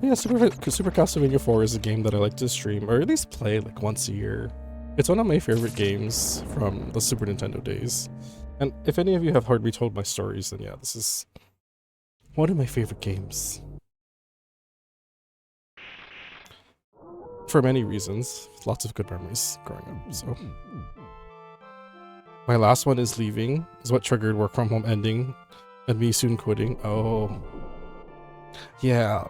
Yeah, Super Castlevania 4 is a game that I like to stream, or at least play like once a year. It's one of my favorite games from the Super Nintendo days. And if any of you have heard me told my stories, then yeah, this is one of my favorite games. For many reasons. Lots of good memories growing up, so. My last one is leaving, is what triggered work from home ending and me soon quitting. Oh. Yeah.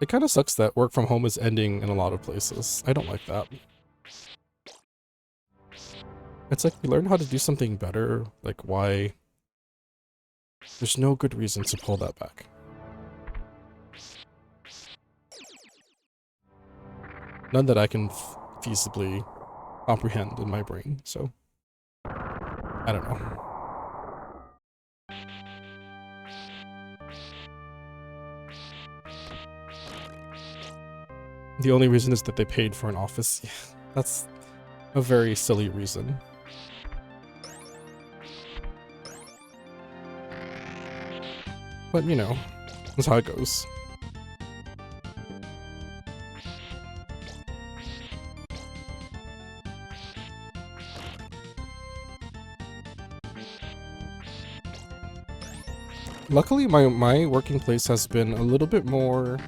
It kind of sucks that work from home is ending in a lot of places. I don't like that. It's like we learn how to do something better, like why? There's no good reason to pull that back. None that I can feasibly comprehend in my brain, so I don't know. The only reason is that they paid for an office. Yeah, that's a very silly reason. But you know, that's how it goes. Luckily, my working place has been a little bit more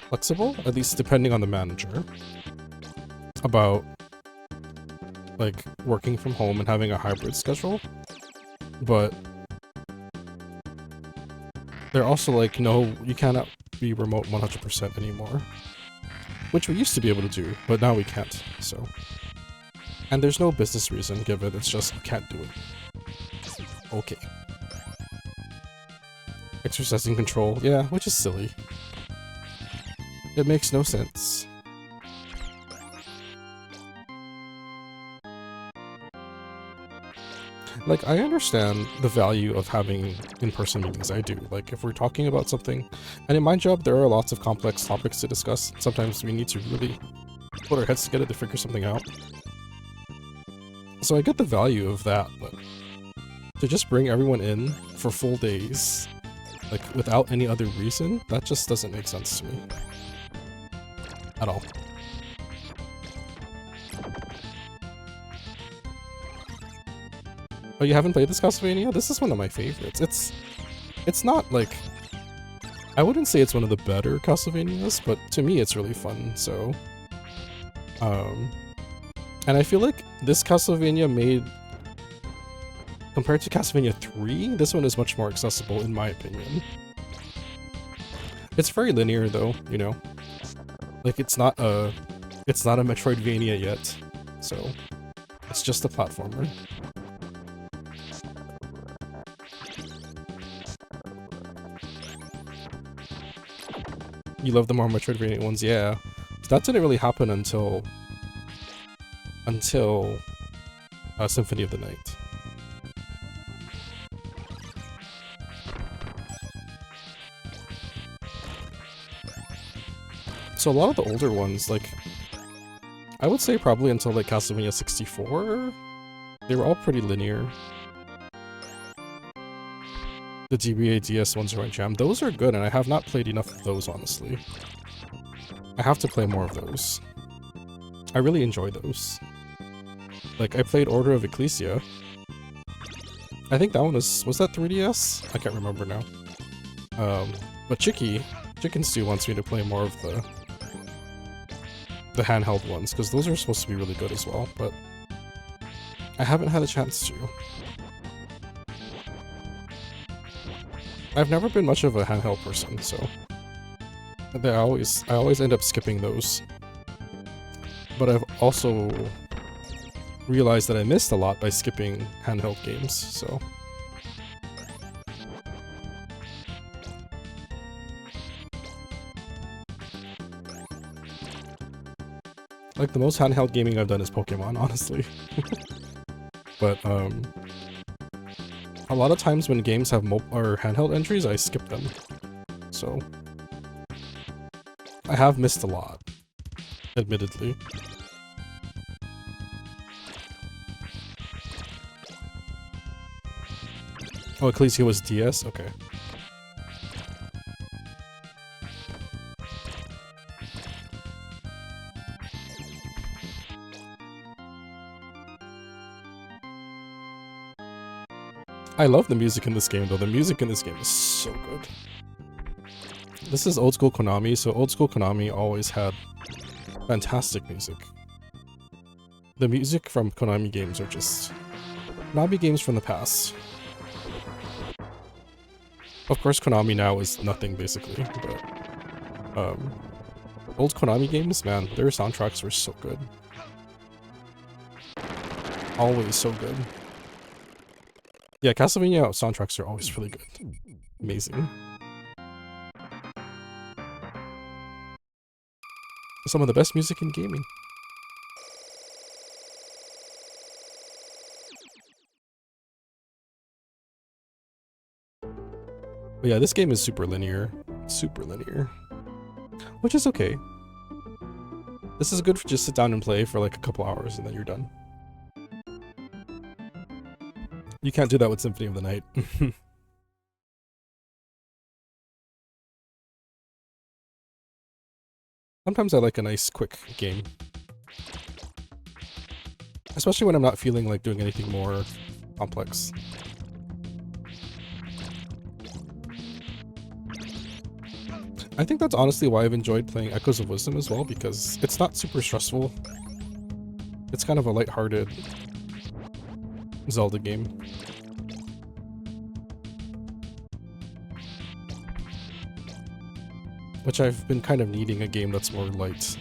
flexible, at least depending on the manager, about like working from home and having a hybrid schedule. But they're also like, no, you cannot be remote 100% anymore, which we used to be able to do, but now we can't. So, and there's no business reason given. It's just you can't do it. Okay. Exercising control, yeah, which is silly. It makes no sense. Like, I understand the value of having in-person meetings, I do. Like, if we're talking about something, and in my job, there are lots of complex topics to discuss. Sometimes we need to really put our heads together to figure something out. So I get the value of that, but to just bring everyone in for full days, like, without any other reason, that just doesn't make sense to me. At all. Oh, you haven't played this Castlevania? This is one of my favorites. It's not like... I wouldn't say it's one of the better Castlevanias, but to me it's really fun, so... And I feel like this Castlevania made... Compared to Castlevania 3, this one is much more accessible in my opinion. It's very linear though, you know? Like, it's not a Metroidvania yet, so it's just a platformer. You love the more Metroidvania ones, yeah. That didn't really happen until Symphony of the Night. So a lot of the older ones, like, I would say probably until like Castlevania 64, they were all pretty linear. The GBA DS ones are my jam. Those are good, and I have not played enough of those, honestly. I have to play more of those. I really enjoy those. Like, I played Order of Ecclesia. I think that one was that 3DS? I can't remember now. But Chicken Stew wants me to play more of the handheld ones, because those are supposed to be really good as well, but I haven't had a chance to. I've never been much of a handheld person, so I always end up skipping those. But I've also realized that I missed a lot by skipping handheld games, so... Like, the most handheld gaming I've done is Pokemon, honestly. But, a lot of times when games have or handheld entries, I skip them. So... I have missed a lot, admittedly. Oh, Ecclesia was DS? Okay. I love the music in this game, though. The music in this game is so good. This is old school Konami, so old school Konami always had fantastic music. The music from Konami games are just Konami games from the past. Of course, Konami now is nothing, basically, but old Konami games, man, their soundtracks were so good. Always so good. Yeah, Castlevania soundtracks are always really good. Amazing. Some of the best music in gaming. But yeah, this game is super linear. Super linear. Which is okay. This is good for just sit down and play for like a couple hours and then you're done. You can't do that with Symphony of the Night. Sometimes I like a nice, quick game. Especially when I'm not feeling like doing anything more complex. I think that's honestly why I've enjoyed playing Echoes of Wisdom as well, because it's not super stressful. It's kind of a lighthearted Zelda game. Which I've been kind of needing a game that's more light.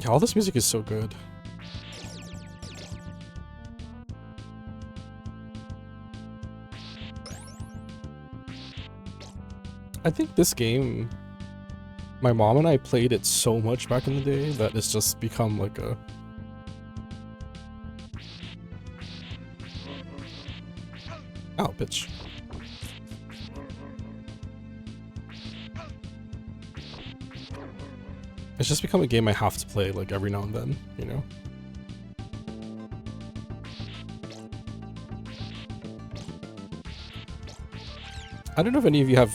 Yeah, all this music is so good. I think this game, my mom and I played it so much back in the day that it's just become like a... Ow, bitch. It's just become a game I have to play like every now and then, you know? I don't know if any of you have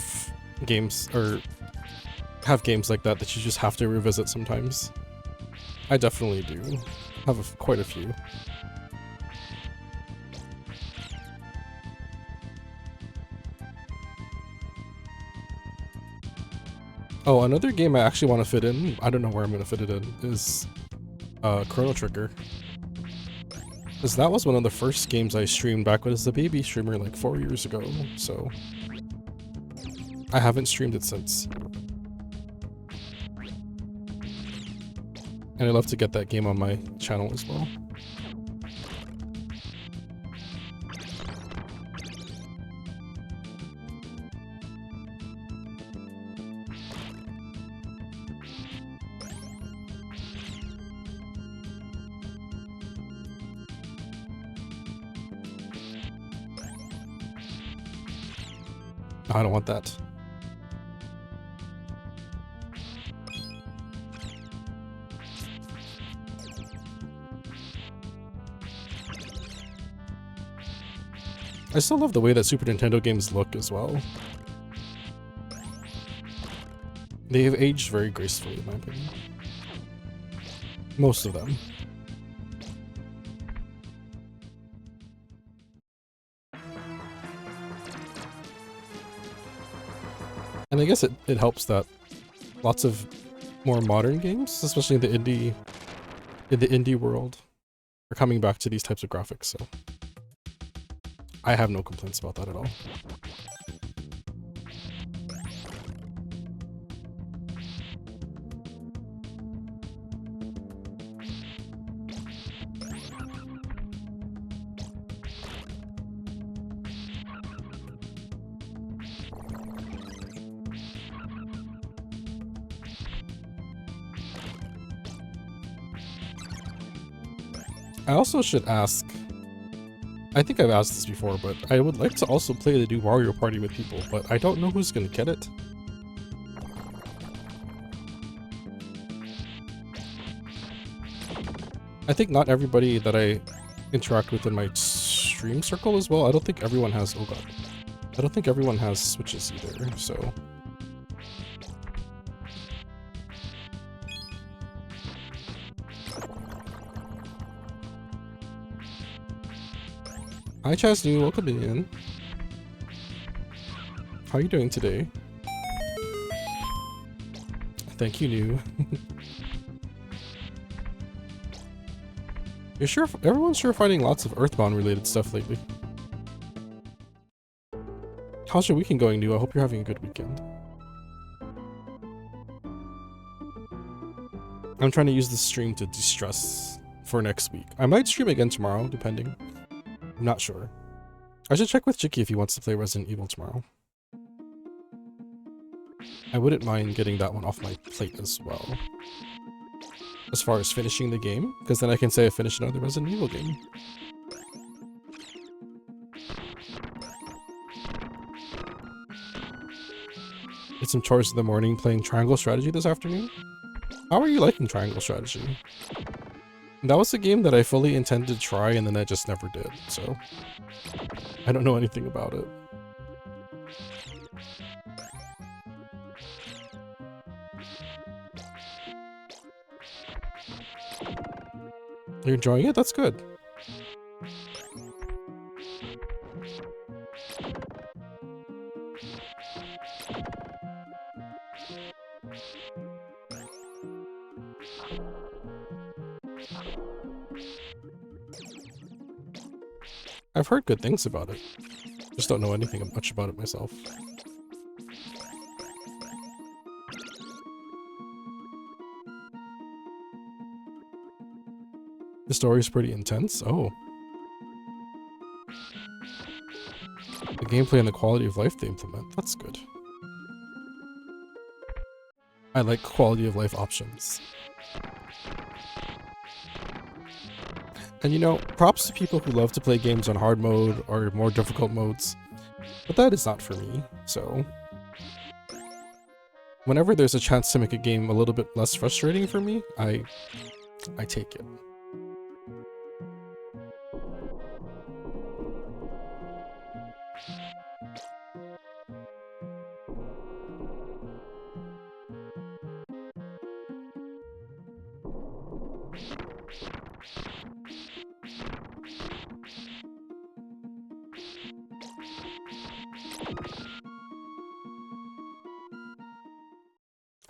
games or have games like that you just have to revisit sometimes. I definitely do. Have quite a few. Oh, another game I actually want to fit in, I don't know where I'm going to fit it in, is Chrono Trigger. Because that was one of the first games I streamed back when I was a baby streamer like 4 years ago, so I haven't streamed it since. And I'd love to get that game on my channel as well. I don't want that. I still love the way that Super Nintendo games look as well. They have aged very gracefully, in my opinion. Most of them. And I guess it helps that lots of more modern games, especially in the indie world, are coming back to these types of graphics, so I have no complaints about that at all. I also should ask, I think I've asked this before, but I would like to also play the new Mario Party with people, but I don't know who's gonna get it. I think not everybody that I interact with in my stream circle as well. I don't think everyone has, oh god. I don't think everyone has Switches either, so. Hi Chasnu, welcome in. How are you doing today? Thank you, New. You're sure everyone's sure finding lots of Earthbound related stuff lately. How's your weekend going, New? I hope you're having a good weekend. I'm trying to use this stream to de-stress for next week. I might stream again tomorrow, depending. I'm not sure. I should check with Chicky if he wants to play Resident Evil tomorrow. I wouldn't mind getting that one off my plate as well. As far as finishing the game, because then I can say I finished another Resident Evil game. Did some chores in the morning playing Triangle Strategy this afternoon. How are you liking Triangle Strategy? That was a game that I fully intended to try and then I just never did, so I don't know anything about it. You're enjoying it? That's good. I've heard good things about it. Just don't know anything much about it myself. The story's pretty intense. Oh. The gameplay and the quality of life they implement. That's good. I like quality of life options. And you know, props to people who love to play games on hard mode or more difficult modes, but that is not for me, so. Whenever there's a chance to make a game a little bit less frustrating for me, I take it.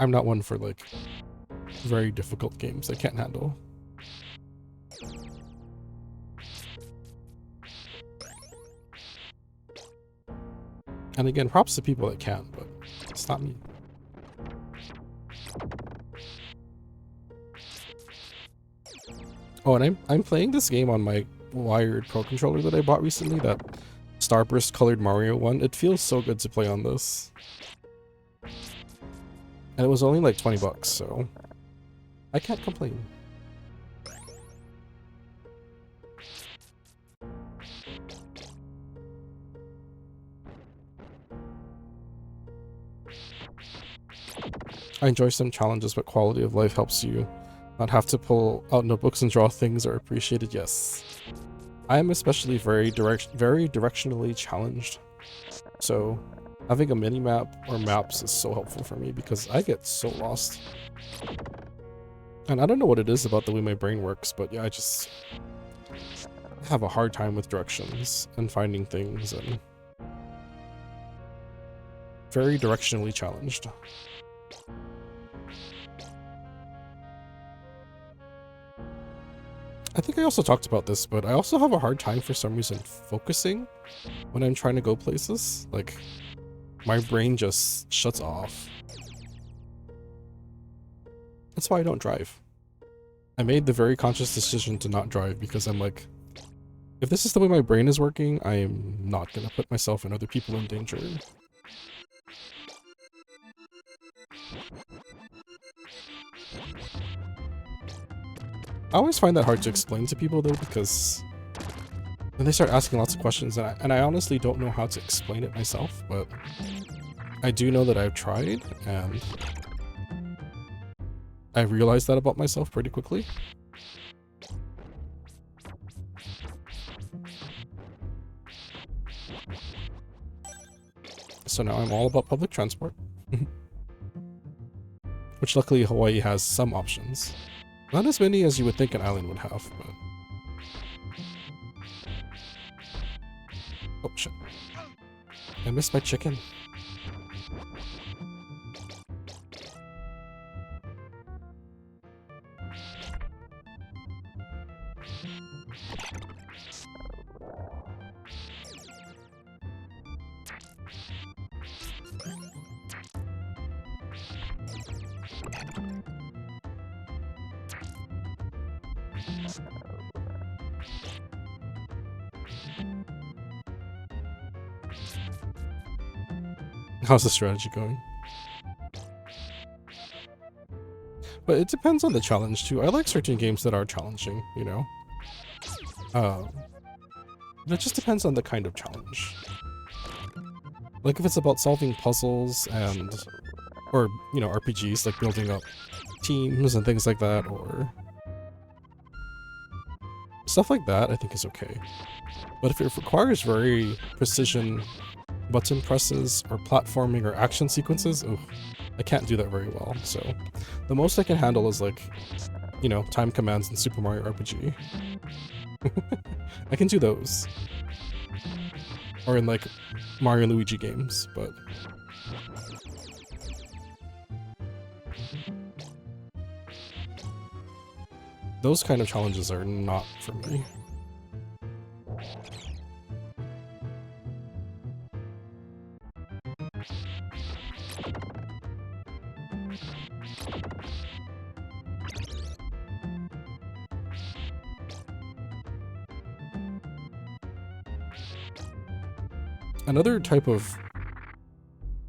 I'm not one for like very difficult games I can't handle. And again, props to people that can, but it's not me. Oh, and I'm playing this game on my wired Pro controller that I bought recently, that Starburst colored Mario one. It feels so good to play on this. And it was only like 20 bucks, so I can't complain. I enjoy some challenges, but quality of life helps you not have to pull out notebooks and draw things are appreciated. Yes. I am especially very directionally challenged. So having a mini-map or maps is so helpful for me because I get so lost. And I don't know what it is about the way my brain works, but yeah, I just have a hard time with directions and finding things, and very directionally challenged. I think I also talked about this, but I also have a hard time for some reason focusing when I'm trying to go places. Like, my brain just shuts off. That's why I don't drive. I made the very conscious decision to not drive because I'm like, if this is the way my brain is working, I am not gonna put myself and other people in danger. I always find that hard to explain to people though, because And they start asking lots of questions, and I honestly don't know how to explain it myself, but I do know that I've tried, and I realized that about myself pretty quickly. So now I'm all about public transport. Which luckily Hawaii has some options. Not as many as you would think an island would have, but... Oh shit. I missed my chicken. How's the strategy going? But it depends on the challenge too. I like certain games that are challenging, you know? It just depends on the kind of challenge. Like if it's about solving puzzles and... or, you know, RPGs, like building up teams and things like that, or... stuff like that, I think is okay. But if it requires very precision button presses or platforming or action sequences, ooh, I can't do that very well. So the most I can handle is like, you know, time commands in Super Mario RPG. I can do those. Or in like Mario and Luigi games, but... those kind of challenges are not for me. Another type of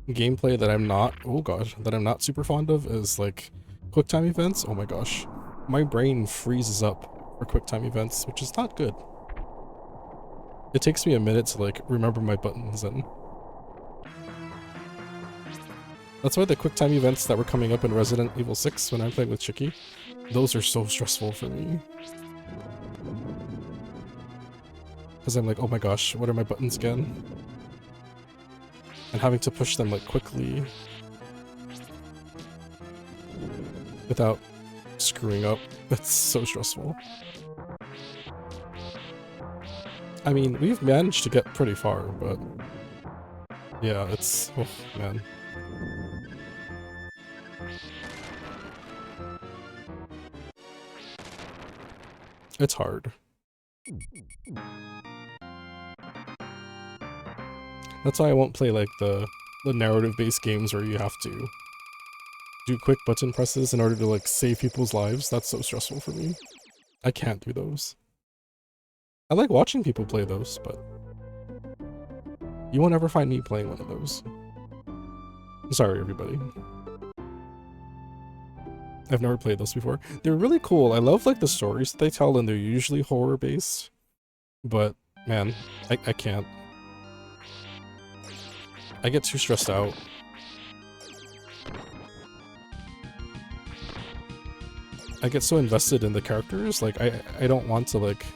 gameplay that I'm not, oh god, that I'm not super fond of is like quick time events. Oh my gosh. My brain freezes up for quick time events, which is not good. It takes me a minute to like remember my buttons, and that's why the quick time events that were coming up in Resident Evil 6 when I'm playing with Chicky, those are so stressful for me. Because I'm like, oh my gosh, what are my buttons again? And having to push them like quickly without screwing up. That's so stressful. I mean, we've managed to get pretty far, but yeah, it's, oh man. It's hard. That's why I won't play like the narrative-based games where you have to do quick button presses in order to like save people's lives. That's so stressful for me. I can't do those. I like watching people play those, but you won't ever find me playing one of those. Sorry, everybody. I've never played those before. They're really cool. I love like the stories that they tell, and they're usually horror-based. But man, I can't. I get too stressed out. I get so invested in the characters, like I don't want to like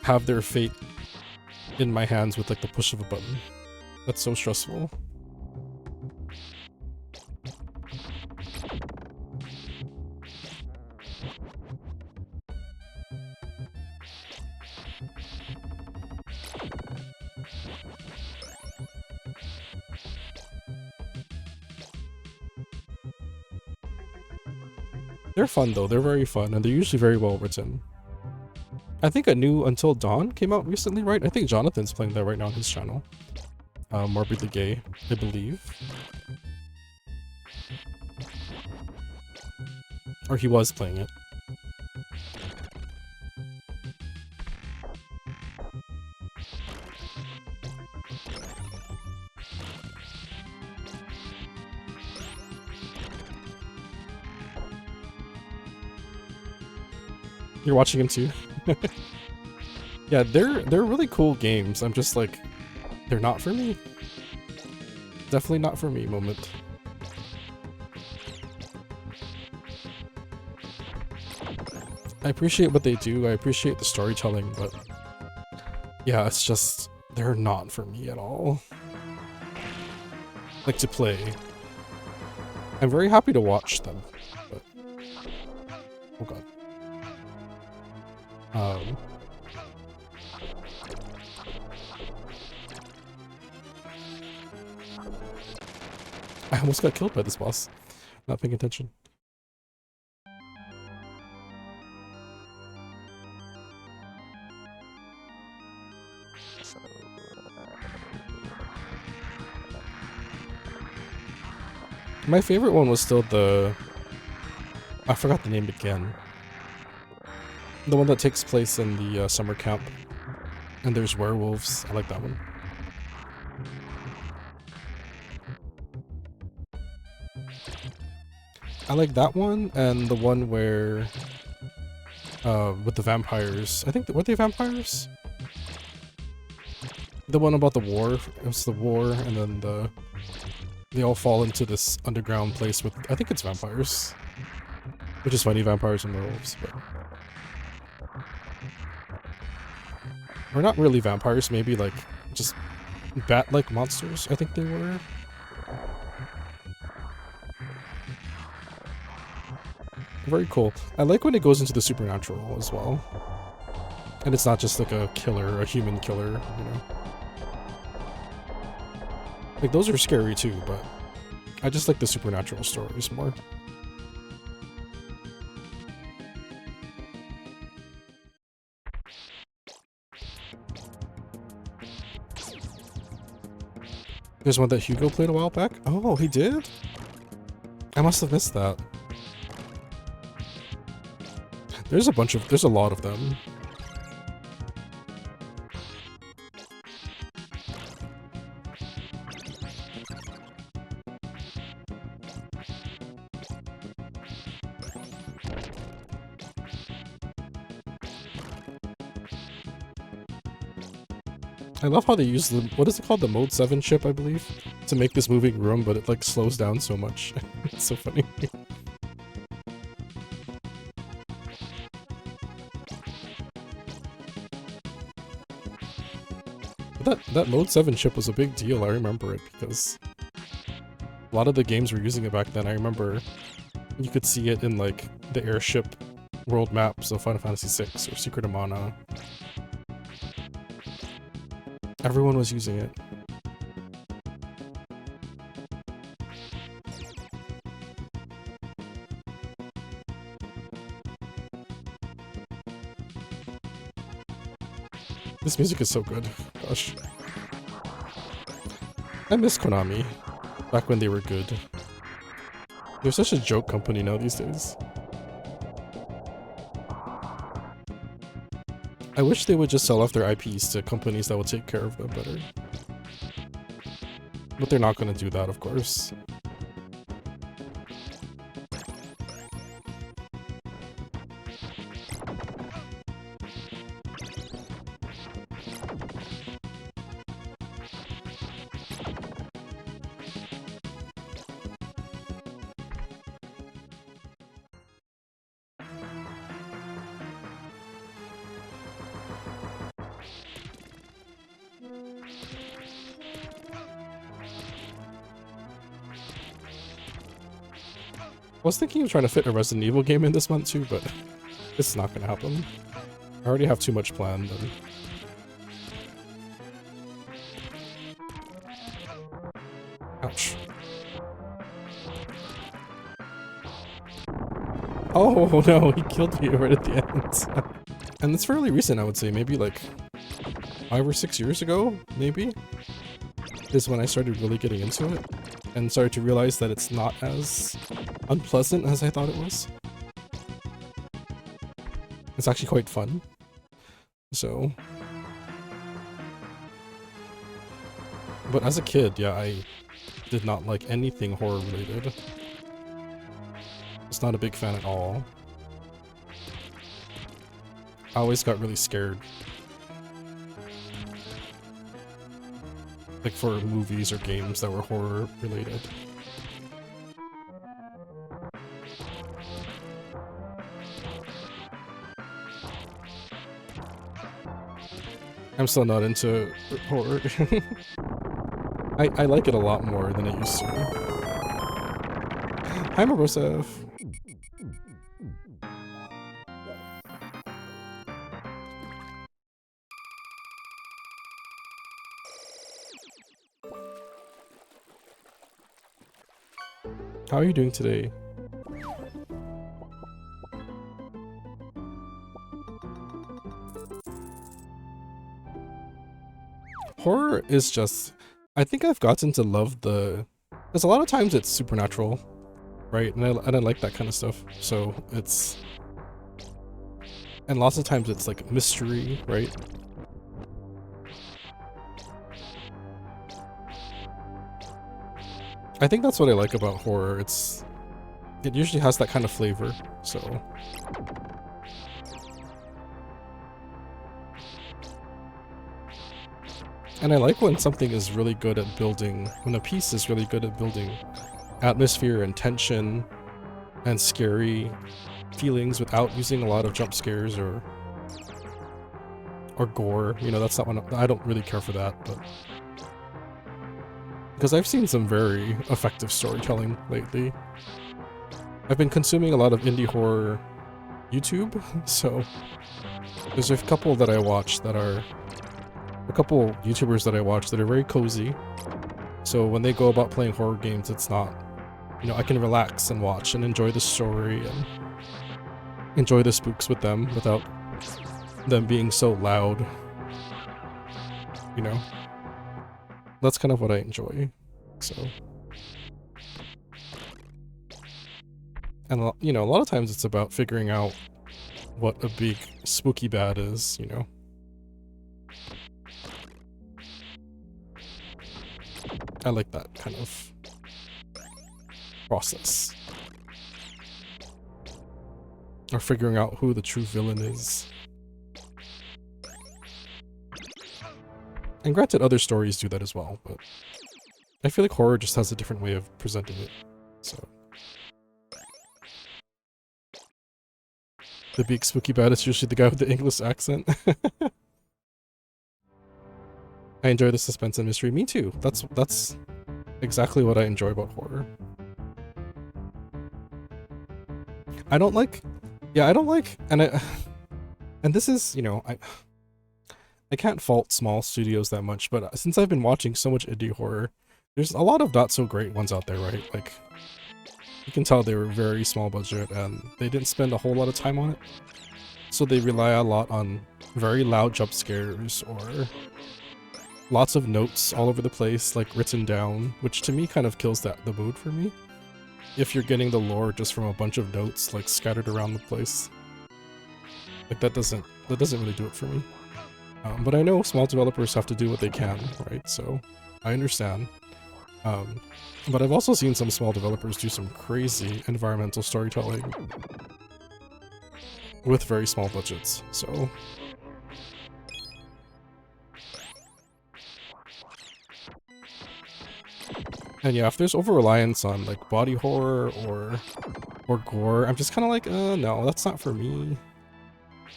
have their fate in my hands with like the push of a button. That's so stressful. They're fun though, they're very fun, and they're usually very well written. I think a new Until Dawn came out recently, right? I think Jonathan's playing that right now on his channel. Morbidly Gay, I believe. Or he was playing it. You're watching him too? Yeah, they're really cool games. I'm just like, they're not for me. Definitely not for me moment. I appreciate what they do, I appreciate the storytelling, but yeah, it's just, they're not for me at all. Like, to play. I'm very happy to watch them, but... Oh god. I almost got killed by this boss. Not paying attention. My favorite one was still the... I forgot the name again. The one that takes place in the summer camp. And there's werewolves. I like that one. I like that one and the one where... with the vampires. I think... Were they vampires? The one about the war. It was the war and then the... They all fall into this underground place with... I think it's vampires. Which is funny, vampires and werewolves, but... Or not really vampires, maybe like... Just bat-like monsters, I think they were. Very cool. I like when it goes into the supernatural as well. And it's not just like a killer, a human killer, you know. Like, those are scary too, but I just like the supernatural stories more. There's one that Hugo played a while back? Oh, he did? I must have missed that. There's a lot of them. I love how they use the, what is it called? The Mode 7 chip, I believe? To make this moving room, but it like slows down so much. It's so funny. That Mode 7 chip was a big deal, I remember it, because a lot of the games were using it back then. I remember you could see it in like the airship world maps of Final Fantasy VI or Secret of Mana. Everyone was using it. This music is so good. Gosh. I miss Konami. Back when they were good. They're such a joke company now these days. I wish they would just sell off their IPs to companies that would take care of them better. But they're not going to do that, of course. I was thinking of trying to fit a Resident Evil game in this month too, but it's not gonna happen. I already have too much planned. And... Ouch. Oh no, he killed me right at the end. And it's fairly recent, I would say, maybe like 5 or 6 years ago, maybe? Is when I started really getting into it. And started to realize that it's not as unpleasant as I thought it was. It's actually quite fun. So... But as a kid, yeah, I did not like anything horror related. Just not a big fan at all. I always got really scared. Like for movies or games that were horror related. I'm still not into horror. I like it a lot more than I used to. Hi, Marosef. How are you doing today? Horror is just... I think I've gotten to love the... Because a lot of times it's supernatural, right? And I like that kind of stuff. So it's... And lots of times it's like mystery, right? I think that's what I like about horror. It usually has that kind of flavor, so... And I like when something is really good at building, when a piece is really good at building atmosphere and tension and scary feelings without using a lot of jump scares or gore. You know, that's not one I don't really care for that, but because I've seen some very effective storytelling lately. I've been consuming a lot of indie horror YouTube, so there's a couple that I watch that are a couple YouTubers that I watch that are very cozy. So when they go about playing horror games, it's not, you know, I can relax and watch and enjoy the story and enjoy the spooks with them without them being so loud. You know? That's kind of what I enjoy. So. And, you know, a lot of times it's about figuring out what a big spooky bad is, you know? I like that kind of process. Or figuring out who the true villain is. And granted, other stories do that as well, but I feel like horror just has a different way of presenting it, so. The big spooky bad is usually the guy with the English accent. I enjoy the suspense and mystery. Me too. That's exactly what I enjoy about horror. I don't like, and this is, you know, I can't fault small studios that much, but since I've been watching so much indie horror, there's a lot of not so great ones out there, right? Like, you can tell they were very small budget and they didn't spend a whole lot of time on it. So they rely a lot on very loud jump scares or lots of notes all over the place, like written down, which to me kind of kills the mood for me. If you're getting the lore just from a bunch of notes like scattered around the place. Like that doesn't really do it for me. But I know small developers have to do what they can, right? So I understand. But I've also seen some small developers do some crazy environmental storytelling with very small budgets, so... And yeah, if there's over-reliance on like body horror or gore, I'm just kind of like, no, that's not for me.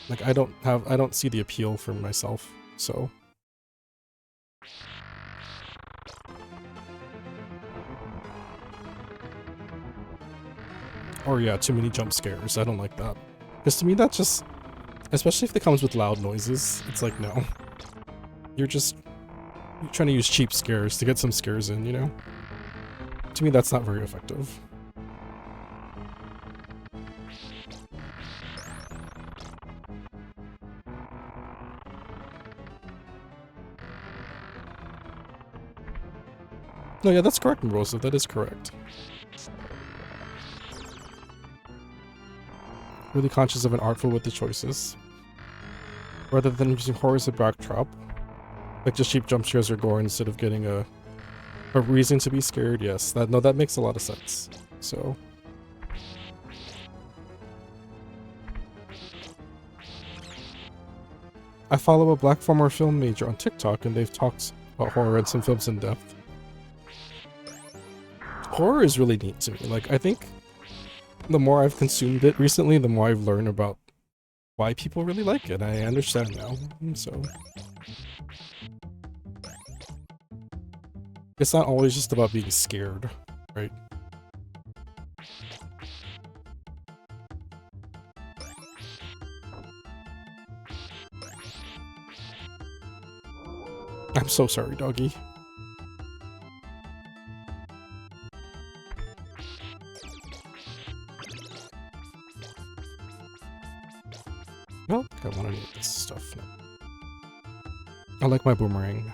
Like I don't see the appeal for myself, so... Or yeah, too many jump scares. I don't like that. Because to me that just... Especially if it comes with loud noises, it's like, no. You're trying to use cheap scares to get some scares in, you know? To me that's not very effective. No, yeah, that's correct, Rosa. That is correct. Really conscious of and artful with the choices. Rather than using horror as a backdrop. Like just cheap jump scares or gore instead of getting a reason to be scared. Yes, that makes a lot of sense. So... I follow a black former film major on TikTok and they've talked about horror and some films in depth. Horror is really neat to me. Like, I think the more I've consumed it recently, the more I've learned about why people really like it. I understand now, so... It's not always just about being scared, right? I'm so sorry, doggy. No, I want to need this stuff now. I like my boomerang.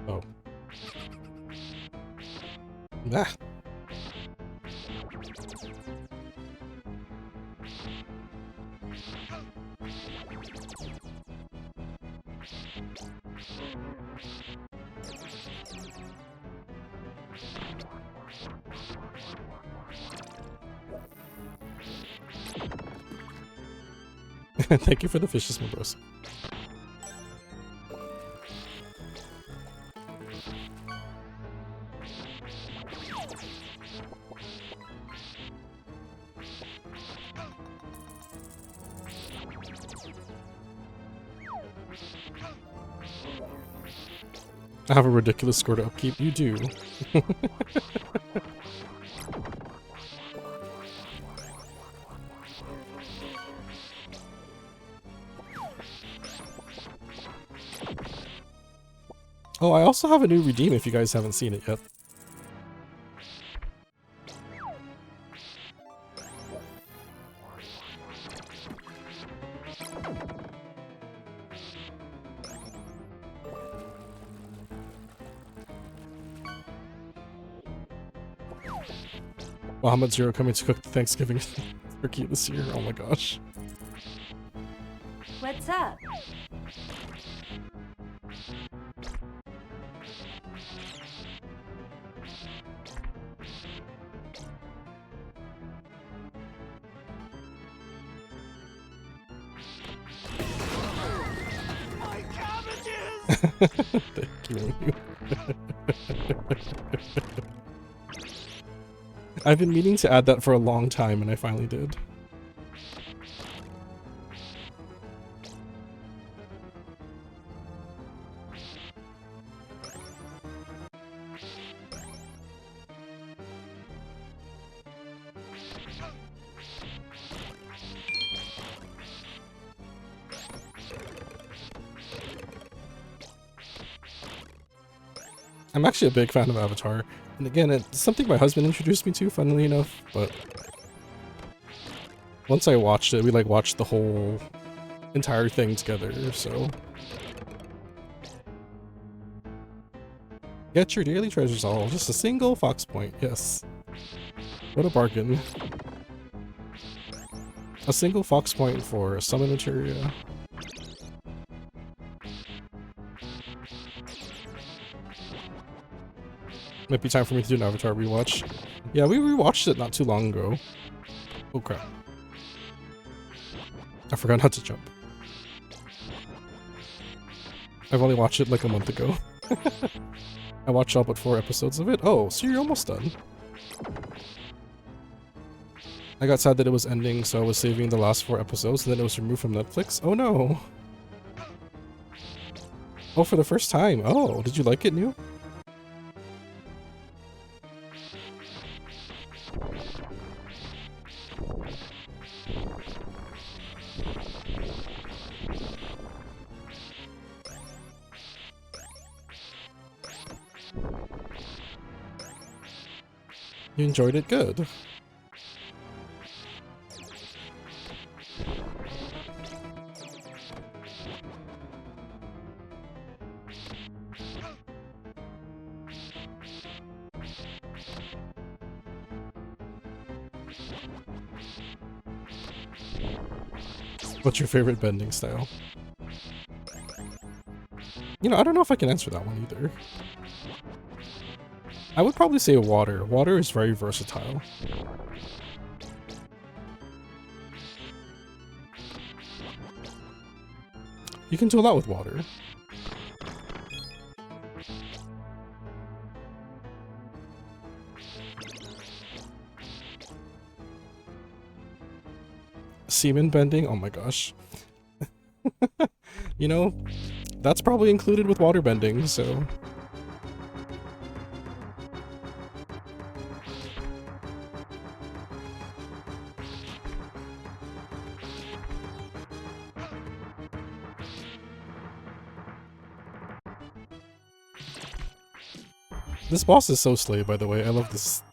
Oh. Ah. Thank you for the fishes, my bros. I have a ridiculous score to upkeep. You do. Oh, I also have a new redeem if you guys haven't seen it yet. Muhammad Zero coming to cook the Thanksgiving turkey this year. Oh my gosh. What's up? Thank you. I've been meaning to add that for a long time, and I finally did. I'm actually a big fan of Avatar. And again, it's something my husband introduced me to, funnily enough, but once I watched it, we like watched the whole entire thing together, so. Get your daily treasures all, just a single fox point, yes. What a bargain. A single fox point for summon materia. Might be time for me to do an Avatar rewatch. Yeah, we rewatched it not too long ago. Oh crap. I forgot how to jump. I've only watched it like a month ago. I watched all but 4 episodes of it. Oh, so you're almost done. I got sad that it was ending, so I was saving the last 4 episodes, and then it was removed from Netflix. Oh no! Oh, for the first time. Oh, did you like it, New? You enjoyed it? Good. What's your favorite bending style? You know, I don't know if I can answer that one either. I would probably say water. Water is very versatile. You can do a lot with water. Semen bending? Oh my gosh. You know, that's probably included with water bending, so... This boss is so slay, by the way. I love this...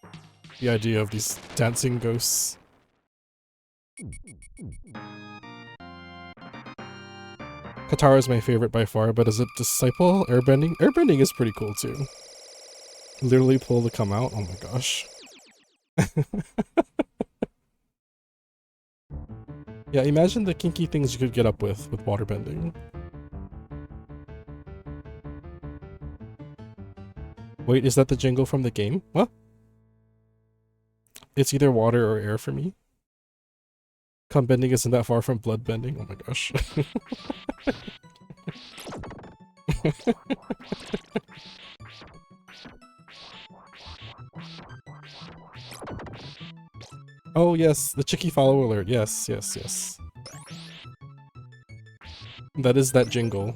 the idea of these dancing ghosts. Katara is my favorite by far, but as a disciple, airbending? Airbending is pretty cool too. Literally pull to come out? Oh my gosh. Yeah, imagine the kinky things you could get up with waterbending. Wait, is that the jingle from the game? What? It's either water or air for me. Cum bending isn't that far from blood bending. Oh my gosh. Oh yes, the Chicky follow alert. Yes, yes, yes. That is that jingle.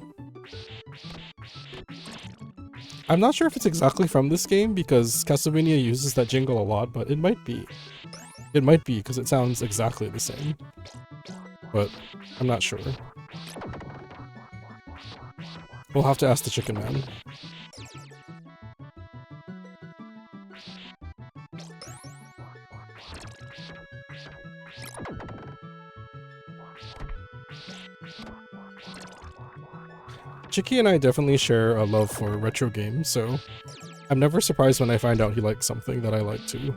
I'm not sure if it's exactly from this game because Castlevania uses that jingle a lot, but it might be. It might be because it sounds exactly the same. But I'm not sure. We'll have to ask the Chicken Man. Chicky and I definitely share a love for retro games, so I'm never surprised when I find out he likes something that I like too.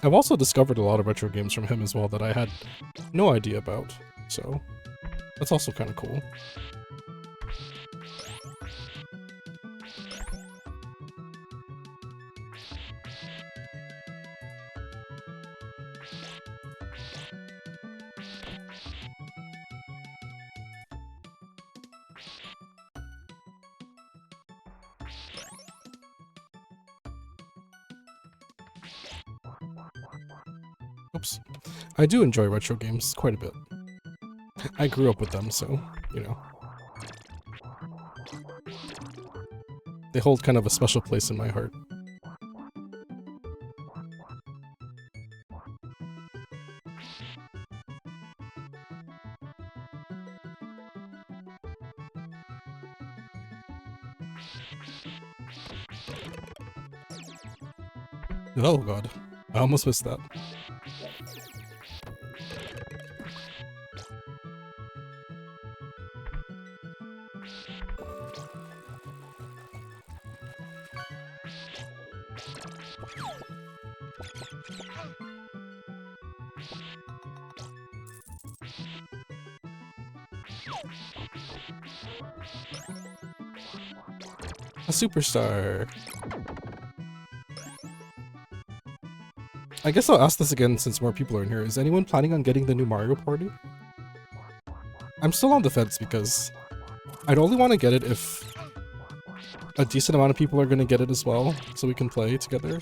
I've also discovered a lot of retro games from him as well that I had no idea about, so that's also kind of cool. Oops. I do enjoy retro games quite a bit. I grew up with them, so, you know. They hold kind of a special place in my heart. Oh god, I almost missed that. A superstar. I guess I'll ask this again since more people are in here. Is anyone planning on getting the new Mario Party? I'm still on the fence because I'd only want to get it if a decent amount of people are going to get it as well, so we can play together.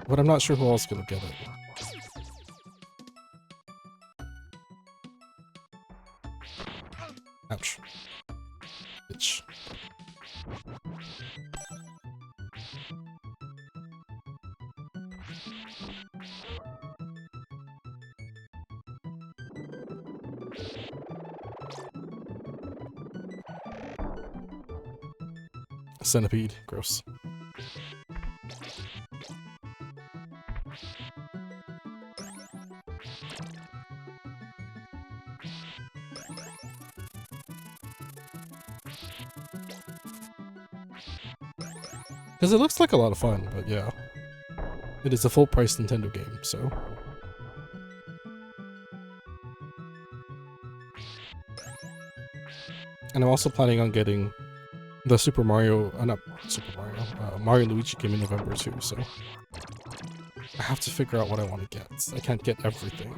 But I'm not sure who else is going to get it. Ouch. Bitch. Centipede. Gross. Because it looks like a lot of fun, but yeah. It is a full-price Nintendo game, so... And I'm also planning on getting the Super Mario... not Super Mario, Mario and Luigi game in November too, so... I have to figure out what I want to get. I can't get everything.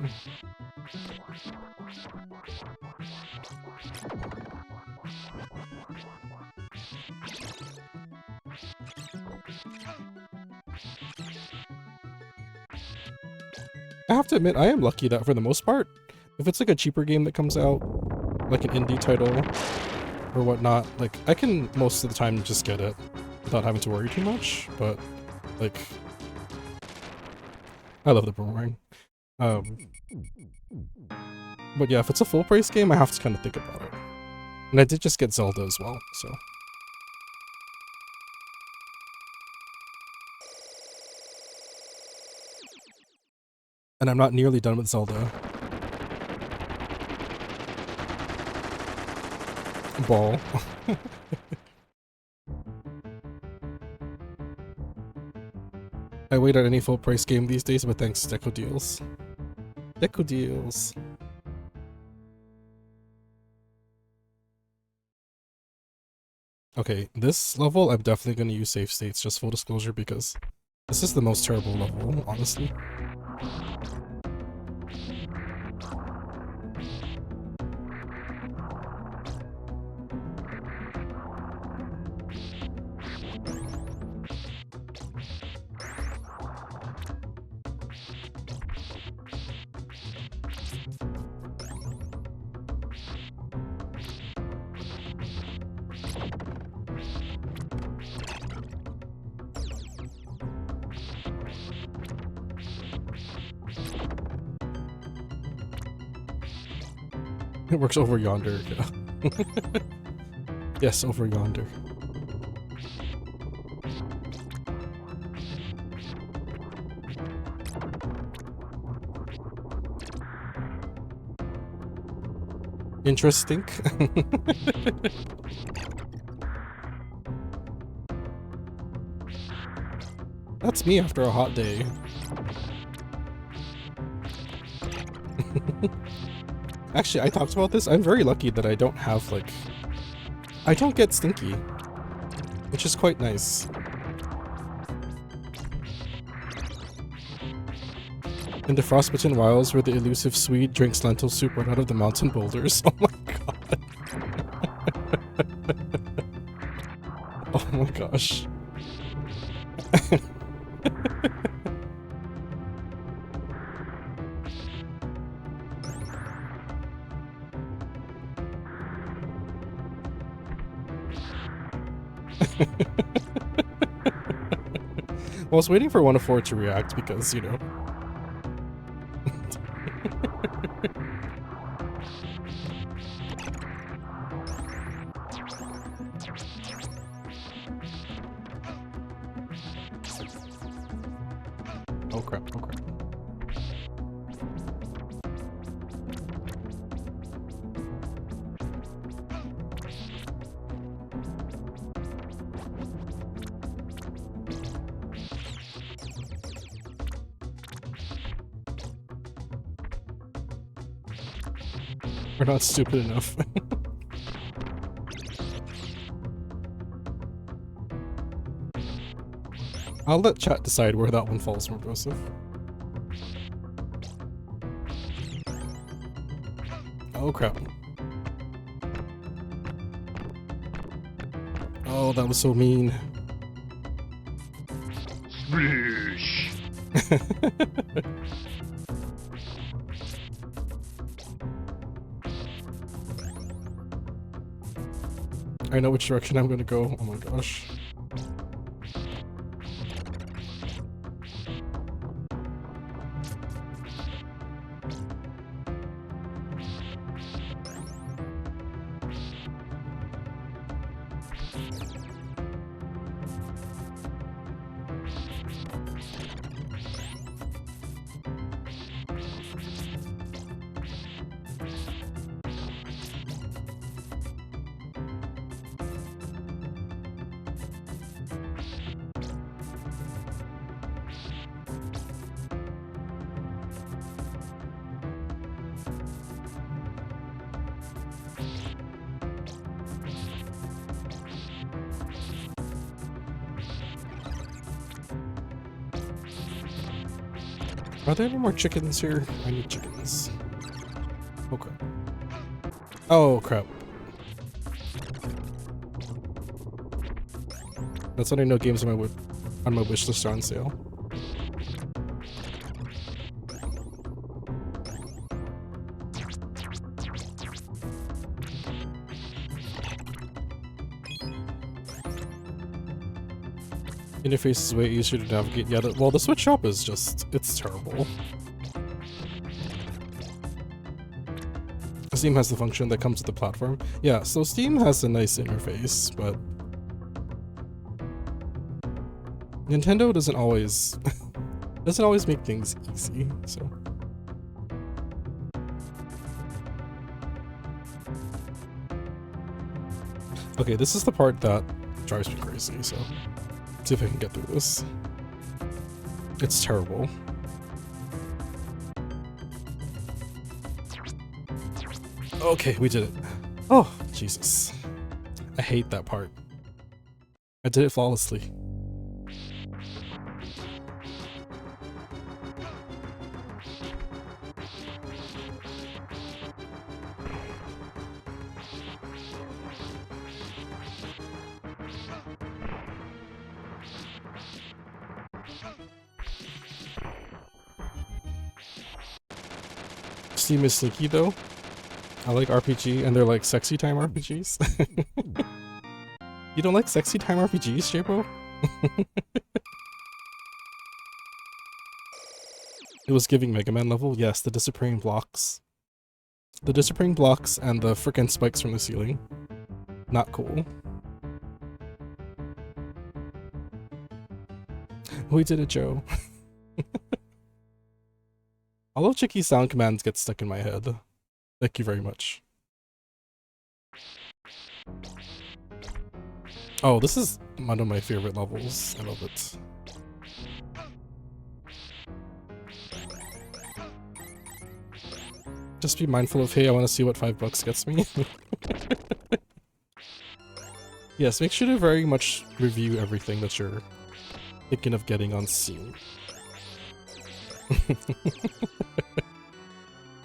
I have to admit, I am lucky that for the most part, if it's like a cheaper game that comes out, like an indie title or whatnot, like I can most of the time just get it without having to worry too much, but like I love the boomerang. But yeah, if it's a full price game, I have to kind of think about it. And I did just get Zelda as well, so. And I'm not nearly done with Zelda. Ball. I wait on any full price game these days, but thanks to Deco deals. Deco deals. Okay, this level I'm definitely gonna use save states, just full disclosure, because this is the most terrible level, honestly. It works over yonder. Yes, over yonder. Interesting. That's me after a hot day. Actually, I talked about this. I'm very lucky that I don't have, like... I don't get stinky. Which is quite nice. In the Frostbitten Wilds, where the elusive Swede drinks lentil soup right out of the mountain boulders. Oh my god. Oh my gosh. Well, I was waiting for 1 of 4 to react because, you know. Oh crap, oh crap. We're not stupid enough. I'll let chat decide where that one falls more, Joseph. Oh crap. Oh, that was so mean. Splish! I know which direction I'm gonna go. Oh my gosh. Are there any more chickens here? I need chickens. Okay. Oh crap. That's when I know games on my wish list are on sale. Interface is way easier to navigate. Yeah, well, the Switch shop is just, it's terrible. Steam has the function that comes with the platform. Yeah, so Steam has a nice interface, but Nintendo doesn't always make things easy, so. Okay, this is the part that drives me crazy, so let's see if I can get through this. It's terrible. Okay, we did it. Oh, Jesus. I hate that part. I did it flawlessly. Steam is sneaky though. I like RPG, and they're like sexy time RPGs. You don't like sexy time RPGs, Japo? It was giving Mega Man level. Yes, the disappearing blocks. The disappearing blocks and the frickin' spikes from the ceiling. Not cool. We did it, Joe. All of Chicky's sound commands get stuck in my head. Thank you very much. Oh, this is one of my favorite levels. I love it. Just be mindful of, hey, I want to see what $5 gets me. Yes, make sure to very much review everything that you're thinking of getting on Steam.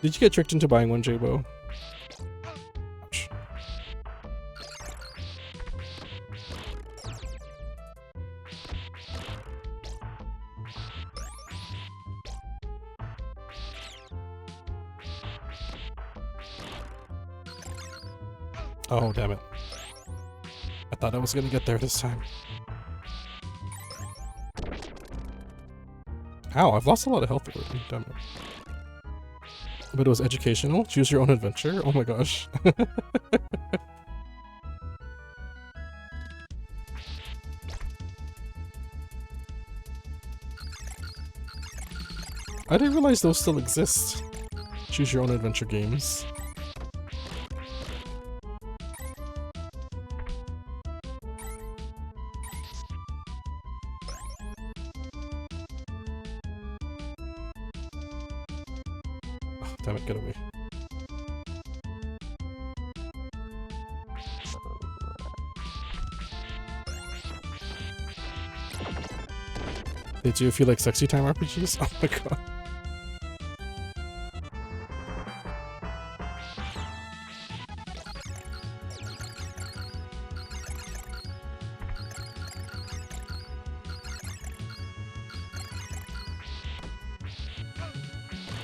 Did you get tricked into buying one, Jabo? Ouch. Oh, damn it. I thought I was gonna get there this time. Ow, I've lost a lot of health already, damn it. But it was educational? Choose your own adventure? Oh my gosh. I didn't realize those still exist. Choose your own adventure games. Oh, damn it, get away. Did you feel like sexy time RPGs? Oh my god.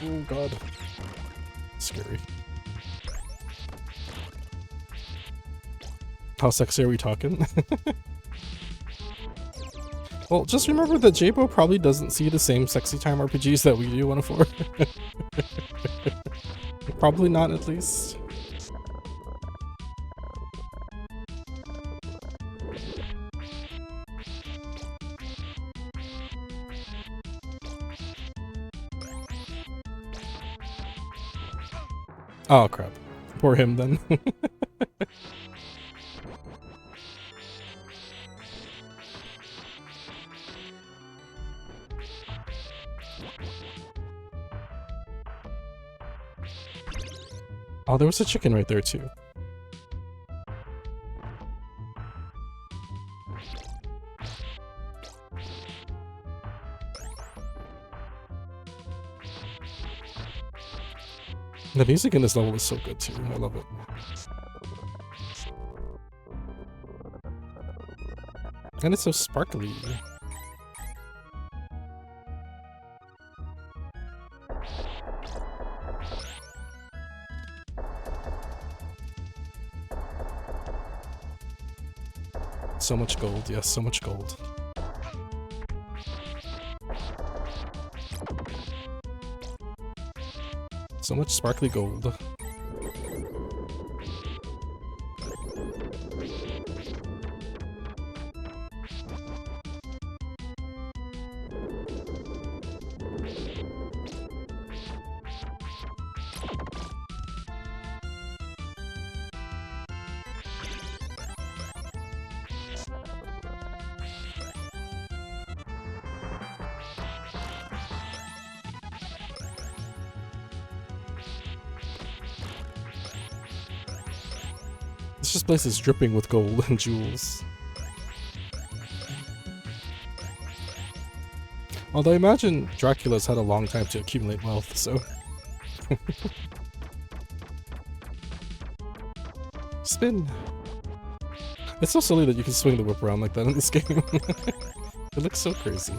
Oh god. Scary. How sexy are we talking? Well, just remember that Jabo probably doesn't see the same sexy time RPGs that we do on a 4. Probably not, at least. Oh crap. Poor him then. Oh, there was a chicken right there too. The music in this level is so good too. I love it. And it's so sparkly. So much gold, yes, so much gold. So much sparkly gold. This place is dripping with gold and jewels. Although I imagine Dracula's had a long time to accumulate wealth, so... Spin! It's so silly that you can swing the whip around like that in this game. It looks so crazy.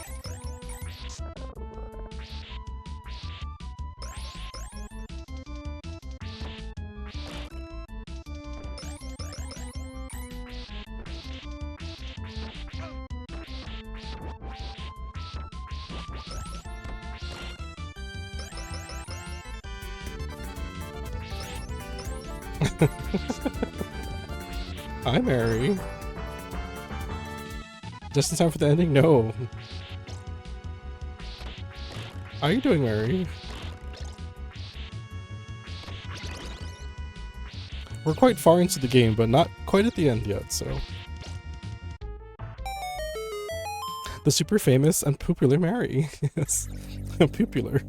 Hi, Mary. Just in time for the ending? No. How are you doing, Mary? We're quite far into the game, but not quite at the end yet, so... The super famous and popular Mary. Yes. Popular.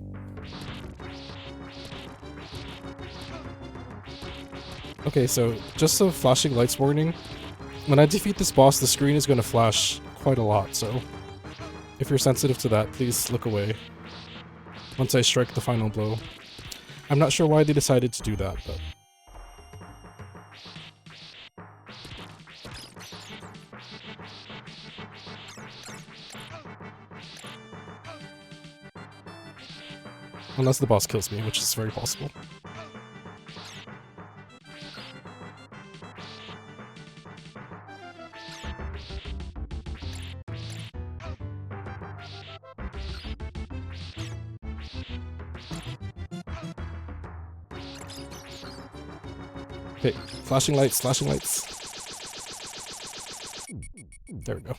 Okay, so just a flashing lights warning. When I defeat this boss, the screen is going to flash quite a lot, so if you're sensitive to that, please look away once I strike the final blow. I'm not sure why they decided to do that, but... Unless the boss kills me, which is very possible. Okay, flashing lights, flashing lights. There we go.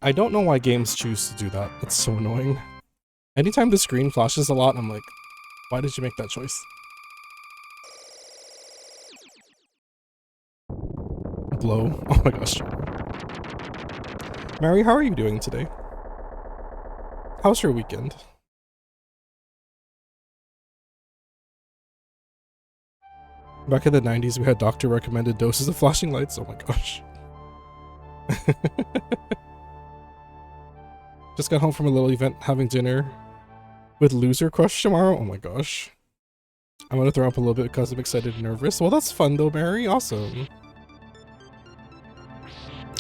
I don't know why games choose to do that. It's so annoying. Anytime the screen flashes a lot, I'm like, why did you make that choice? Blow. Oh my gosh. Mary, how are you doing today? How's your weekend? Back in the 90s, we had doctor recommended doses of flashing lights. Oh my gosh. Just got home from a little event, having dinner with Loser Crush tomorrow. Oh my gosh. I'm gonna throw up a little bit because I'm excited and nervous. Well, that's fun though, Mary. Awesome.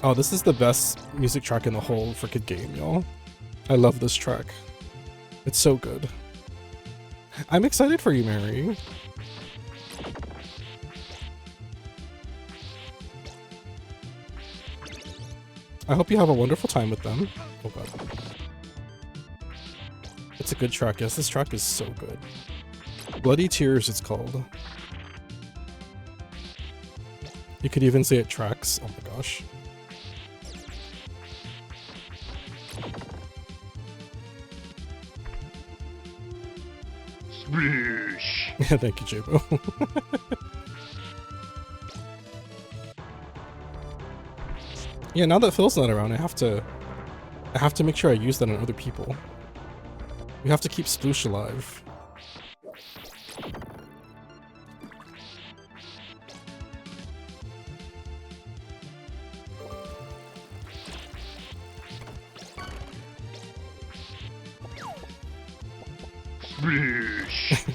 Oh, this is the best music track in the whole freaking game, y'all. I love this track. It's so good. I'm excited for you, Mary. I hope you have a wonderful time with them. Oh god. It's a good track. Yes, this track is so good. Bloody Tears, it's called. You could even say it tracks. Oh my gosh. Splish. Yeah, thank you, Jabo. Yeah, now that Phil's not around, I have to make sure I use that on other people. We have to keep Sploosh alive. Splish.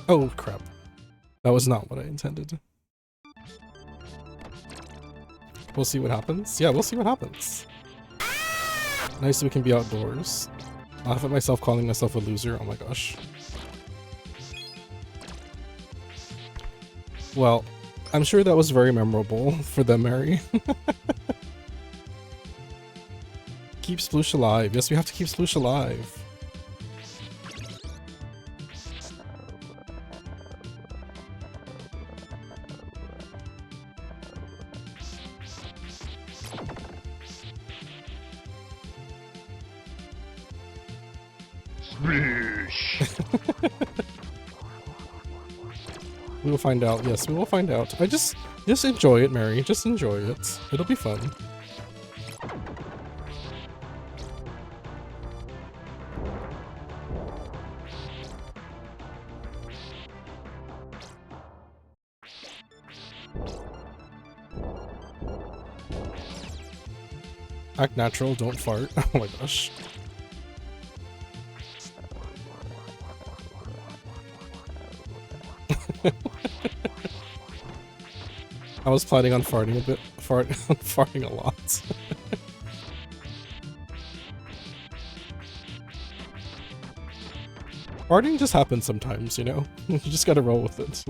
Oh, crap. That was not what I intended. We'll see what happens. Yeah, we'll see what happens. Nice we can be outdoors. I'll laugh at myself calling myself a loser. Oh my gosh. Well, I'm sure that was very memorable for them, Mary. Keep Sploosh alive. Yes, we have to keep Sploosh alive. We will find out. Yes, we will find out. Just enjoy it, Mary. Just enjoy it. It'll be fun. Act natural, don't fart. Oh my gosh. I was planning on farting a bit, farting a lot. Farting just happens sometimes, you know? You just gotta roll with it.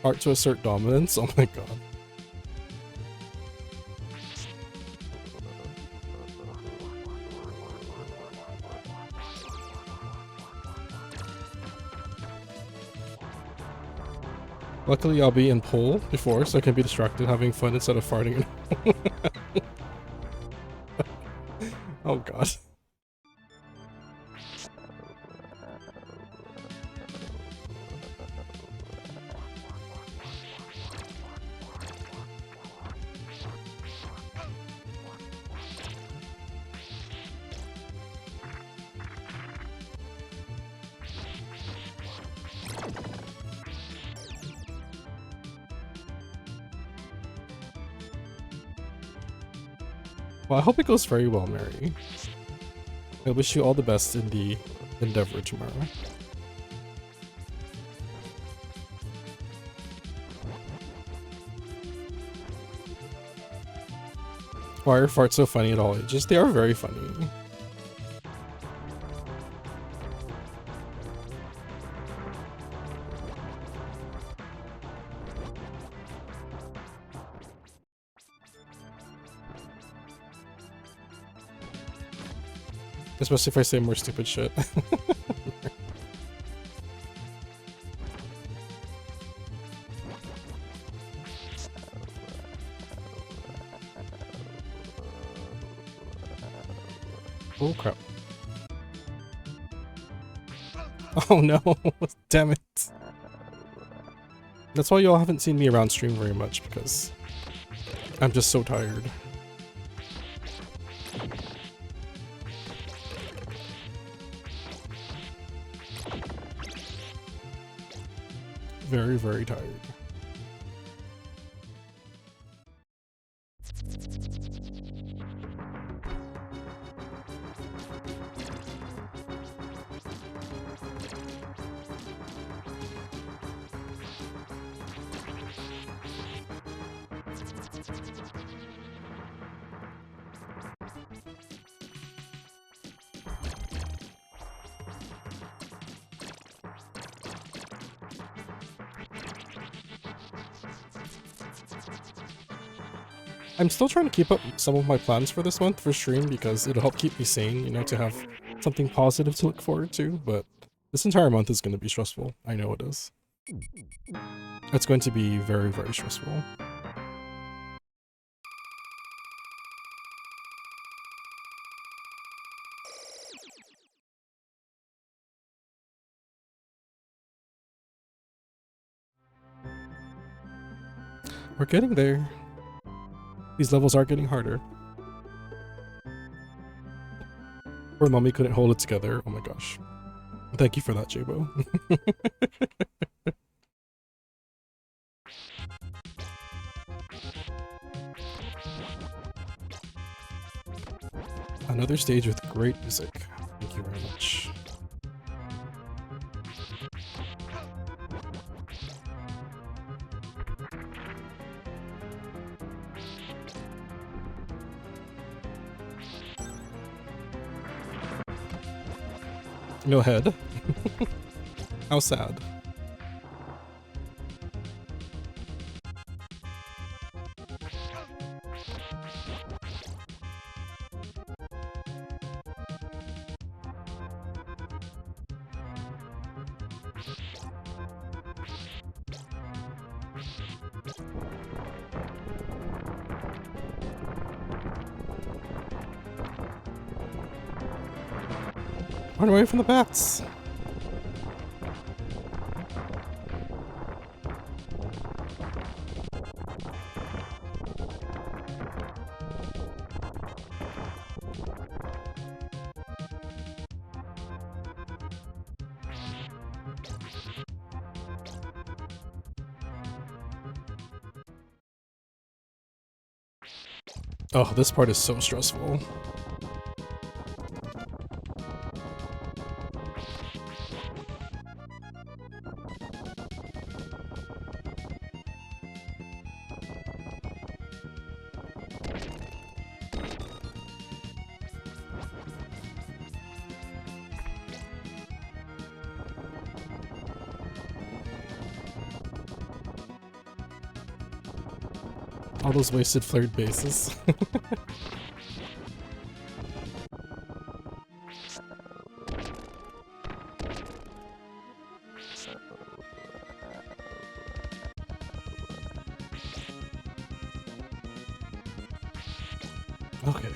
Art to assert dominance? Oh my god. Luckily, I'll be in pole before, so I can be distracted having fun instead of farting. Oh god. Well, I hope it goes very well, Mary. I wish you all the best in the endeavor tomorrow. Why are farts so funny at all ages? They are very funny. Especially if I say more stupid shit. Oh crap. Oh no, damn it. That's why y'all haven't seen me around stream very much, because I'm just so tired. Very, very tired. I'm still trying to keep up some of my plans for this month for stream because it'll help keep me sane, you know, to have something positive to look forward to, but this entire month is going to be stressful. I know it is. It's going to be very, very stressful. We're getting there. These levels are getting harder. Poor mommy couldn't hold it together. Oh my gosh. Thank you for that, Jabo. Another stage with great music. Thank you very much. No head. How sad. Run away from the bats! Oh, this part is so stressful. All those wasted flared bases. Okay.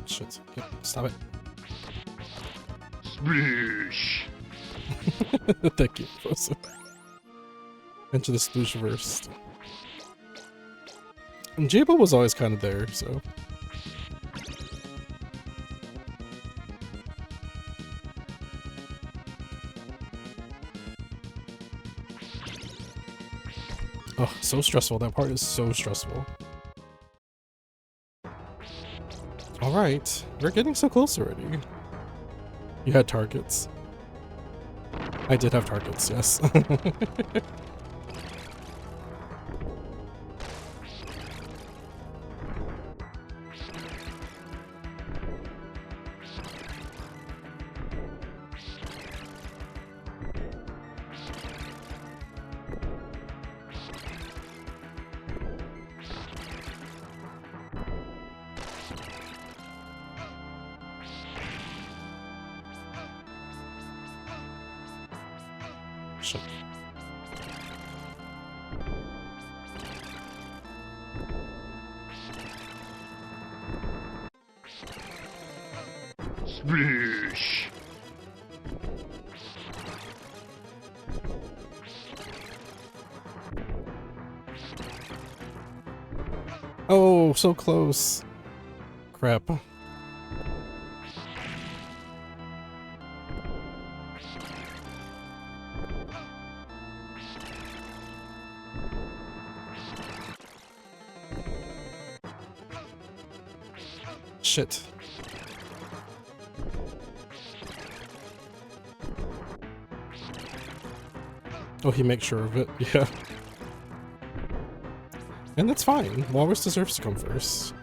Shit. Yep, stop it. Splish. Thank you, Professor. Enter the sploosh first. And Jabo was always kind of there, so. Oh, so stressful. That part is so stressful. Alright, we're getting so close already. You had targets. I did have targets, yes. Shit. Splish. Oh, so close. Crap. Shit. Oh, he makes sure of it, yeah. And that's fine. Walrus deserves to come first.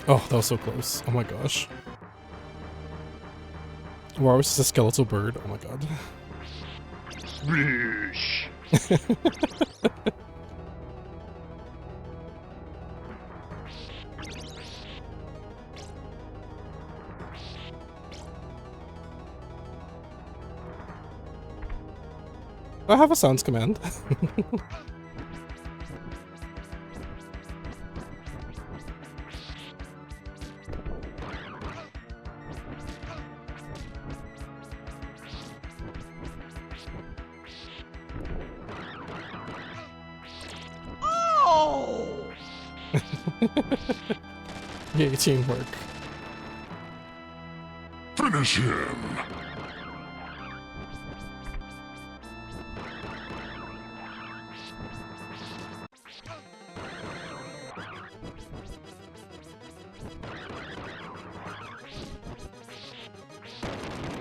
Oh, that was so close. Oh my gosh. Walrus is a skeletal bird. Oh my god. Splish. I have a sounds command. Oh! Yay, teamwork. Finish him.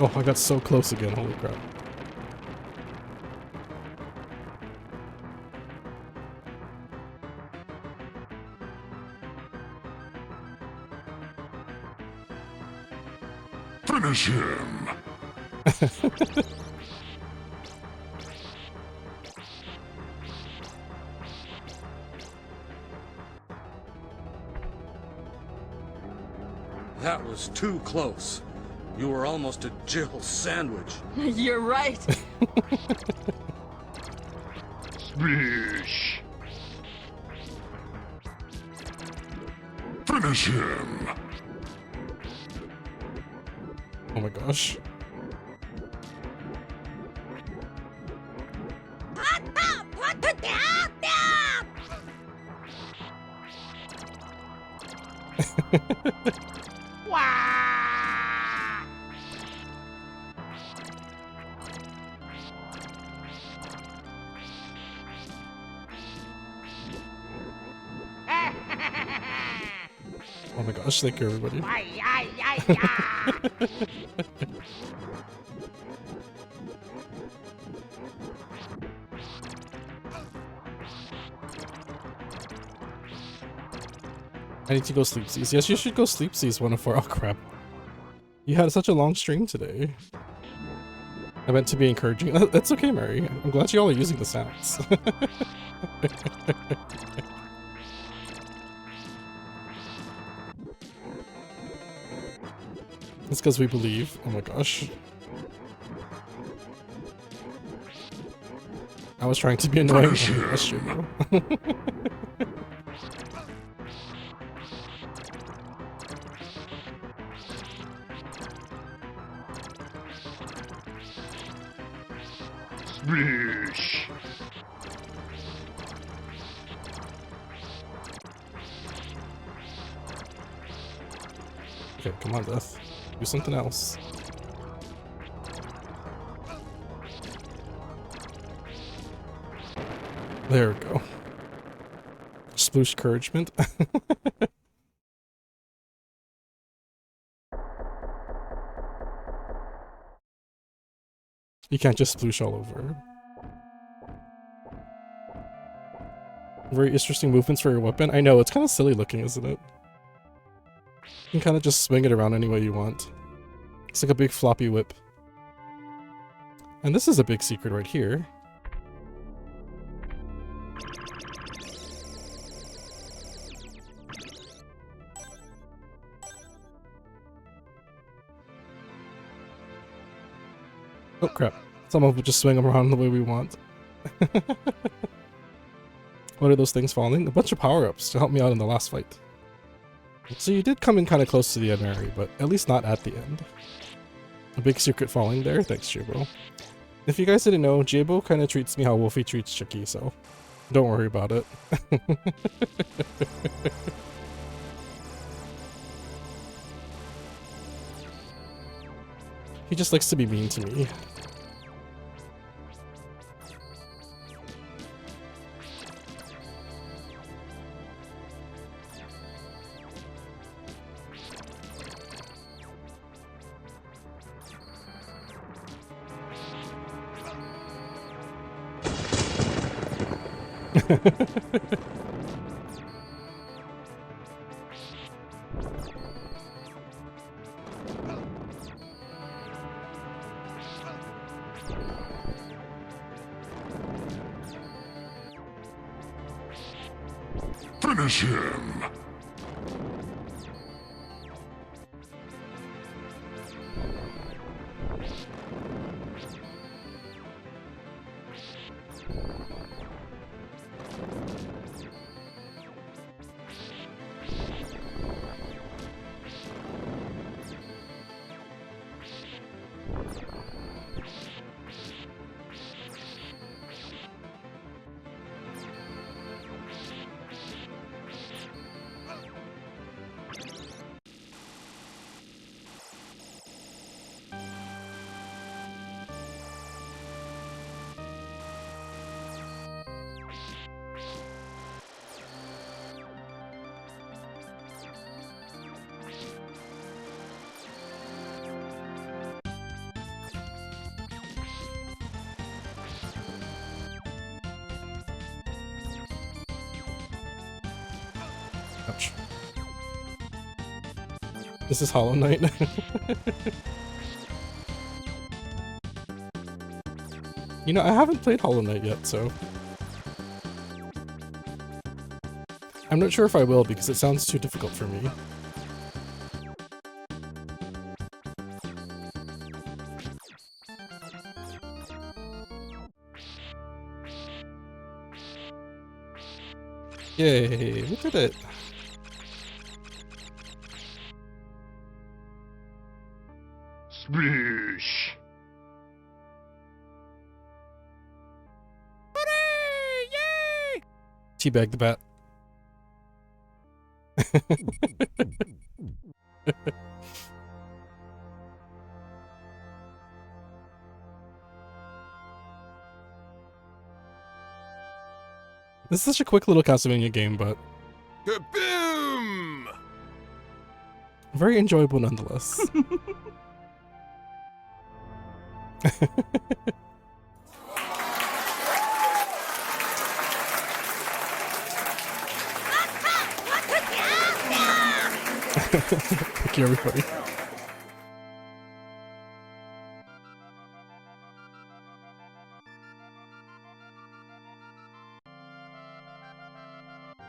Oh, I got so close again, holy crap. Finish him. That was too close. You were almost a Jill sandwich. You're right. Splish. Finish him. Oh my gosh. Oh my gosh, thank you everybody. I need to go sleepsies. Yes, you should go sleepsies 104. Oh crap. You had such a long stream today. I meant to be encouraging. That's okay, Mary. I'm glad you all are using the sounds. It's because we believe. Oh my gosh. I was trying to be annoying. Oh, that's true, bro. Splish. Okay, come on, Death. Do something else. There we go. Sploosh encouragement. You can't just sploosh all over. Very interesting movements for your weapon. I know, it's kind of silly looking, isn't it? You can kind of just swing it around any way you want. It's like a big floppy whip. And this is a big secret right here. Oh crap. Some of them just swing them around the way we want. What are those things falling? A bunch of power-ups to help me out in the last fight. So you did come in kind of close to the end, Mary, but at least not at the end. A big secret falling there. Thanks, Jabo. If you guys didn't know, Jabo kind of treats me how Wolfie treats Chicky, so don't worry about it. He just likes to be mean to me. Finish him. Ouch. This is Hollow Knight. You know, I haven't played Hollow Knight yet, so... I'm not sure if I will because it sounds too difficult for me. Yay, look at it. Splish. Yay! Teabag the bat. This is such a quick little Castlevania game, but Kaboom! very enjoyable nonetheless. Thank you, everybody.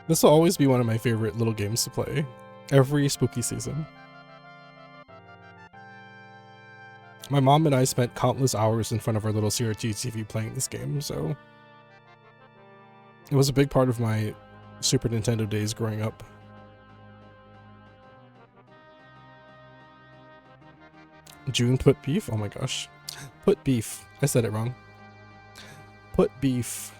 This will always be one of my favorite little games to play every spooky season. My mom and I spent countless hours in front of our little CRT TV playing this game, so it was a big part of my Super Nintendo days growing up. June put beef? Oh my gosh. Put beef. I said it wrong. Put beef.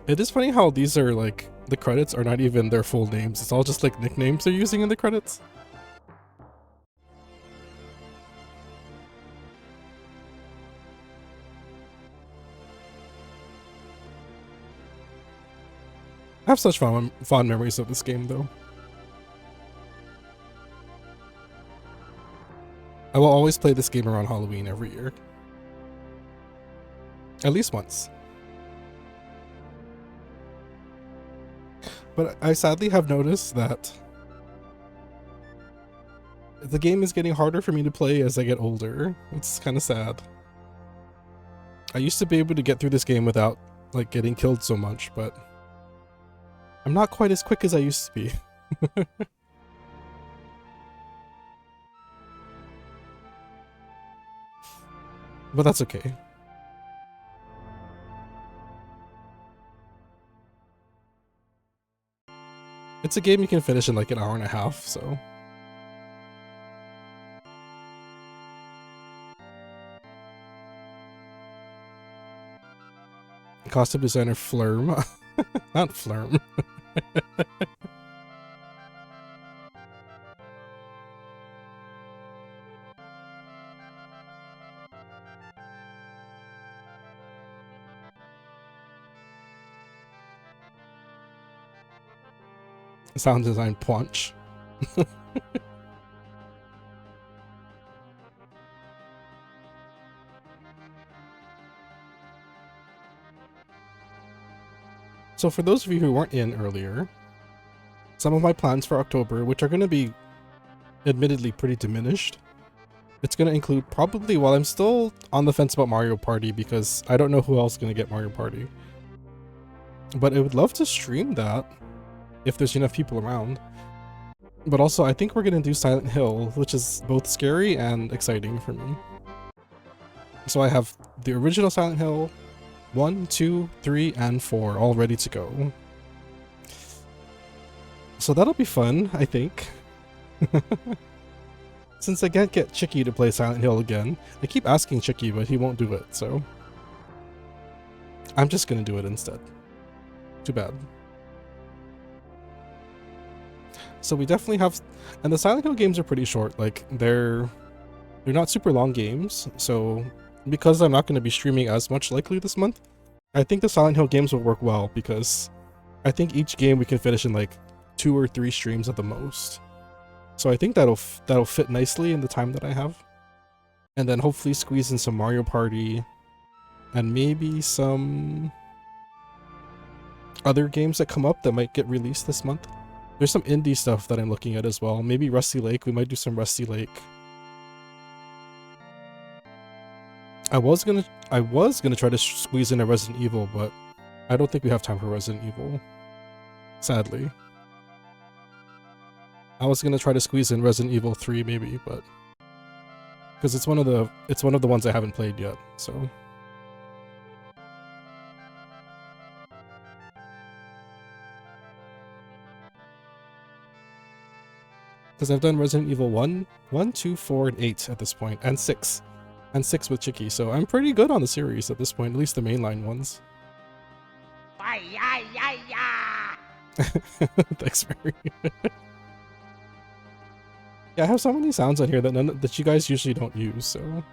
It is funny how these are like, the credits are not even their full names. It's all just like nicknames they're using in the credits. I have such fond memories of this game, though. I will always play this game around Halloween every year. At least once. But I sadly have noticed that the game is getting harder for me to play as I get older. It's kind of sad. I used to be able to get through this game without, like, getting killed so much, but I'm not quite as quick as I used to be. But that's okay. It's a game you can finish in like an hour and a half, so. Costume designer Flurm. Not Flurm. Sound design Punch. So for those of you who weren't in earlier, some of my plans for October, which are going to be admittedly pretty diminished, it's going to include probably, while I'm still on the fence about Mario Party because I don't know who else is going to get Mario Party, but I would love to stream that if there's enough people around. But also, I think we're going to do Silent Hill, which is both scary and exciting for me. So I have the original Silent Hill, 1, 2, 3, and 4 all ready to go. So that'll be fun, I think. Since I can't get Chicky to play Silent Hill again, I keep asking Chicky, but he won't do it, so I'm just gonna do it instead. Too bad. So we definitely have, and the Silent Hill games are pretty short. Like they're not super long games, so because I'm not going to be streaming as much likely this month, I think the Silent Hill games will work well because I think each game we can finish in like 2 or 3 streams at the most. So I think that'll fit nicely in the time that I have. And then hopefully squeeze in some Mario Party and maybe some other games that come up that might get released this month. There's some indie stuff that I'm looking at as well. Maybe Rusty Lake. We might do some Rusty Lake. I was gonna try to squeeze in a Resident Evil, but I don't think we have time for Resident Evil. Sadly. I was gonna try to squeeze in Resident Evil 3 maybe, but because it's one of the ones I haven't played yet, so. Because I've done Resident Evil 1, 2, 4, and 8 at this point, and 6. And 6 with Chicky, so I'm pretty good on the series at this point, at least the mainline ones. Thanks, Mary. Yeah, I have so many sounds on here that you guys usually don't use, so